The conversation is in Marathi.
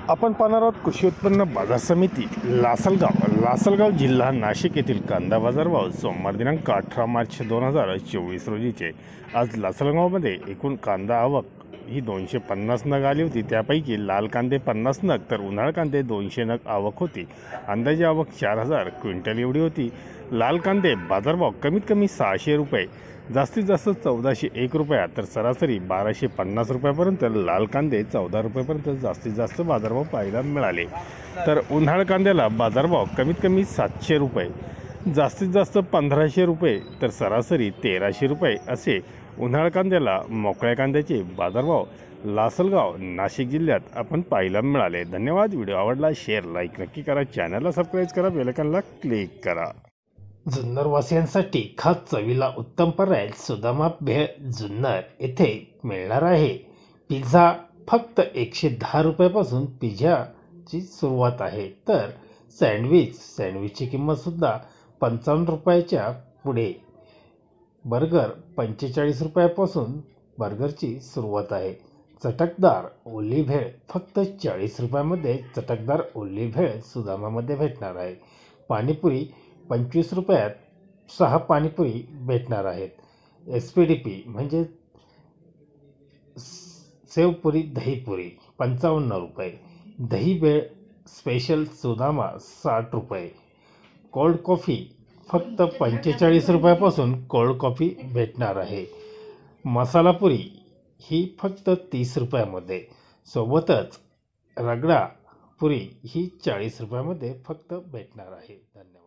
आपण पाहणार आहोत कृषी उत्पन्न बाजार समिती लासलगाव जिल्हा नाशिक येथील कांदा बाजार भाव सोमवार दिनांक 18 मार्च 2024 रोजीचे। आज लासलगावमध्ये एकूण कांदा आवक ही 250 नग आली होती। त्यापैकी लाल कांदे 50 नग तर उन्हाळ कांदे 200 नग आवक होती। अंदाजे आवक 4000 क्विंटल एवढी होती। लाल कांदे बाजारभाव कमीत कमी 600 रुपये, जास्तीत जास्त 1401 रुपया तर सरासरी 1250 रुपयापर्यंत लाल कांदे 14 रुपयापर्यंत जास्तीत जास्त बाजारभाव पाहायला मिळाले। तर उन्हाळ कांद्याला बाजारभाव कमीत कमी 700 रुपये, जास्तीत जास्त 1500 रुपये तर सरासरी 1300 रुपये असे उन्हाळ कांद्याला मोकळ्या कांद्याचे बाजारभाव लासलगाव नाशिक जिल्ह्यात आपण पाहायला मिळाले। धन्यवाद। व्हिडिओ आवडला शेअर लाईक नक्की करा, चॅनलला सबस्क्राईब करा, बेल आयकॉनला क्लिक करा। जुन्नर वासियांसाठी खास चवीला उत्तम पर्याय सुदामा भेळ जुन्नर येथे मिळणार आहे। पिझ्झा फक्त 110 रुपयापासून पिझ्झाची सुरुवात आहे, तर सँडविचची किंमतसुद्धा 55 रुपयाच्या पुढे। बर्गर 45 रुपयापासून बर्गरची सुरुवात आहे। चटकदार ओली भेळ फक्त 40 रुपयामध्ये चटकदार ओली भेळ सुदामामध्ये भेटणार आहे। पाणीपुरी 25 रुपयात 6 पाणीपुरी भेटणार आहेत। SPD म्हणजे सेवपुरी दहीपुरी 55 रुपये। दही भेळ स्पेशल सुदामा 60 रुपये। कोल्ड कॉफी फक्त 45 रुपयापासून कोल्ड कॉफी भेटणार आहे। मसालापुरी ही फक्त 30 रुपयामध्ये, सोबतच रगडा पुरी ही 40 रुपयामध्ये फक्त भेटणार आहे। धन्यवाद।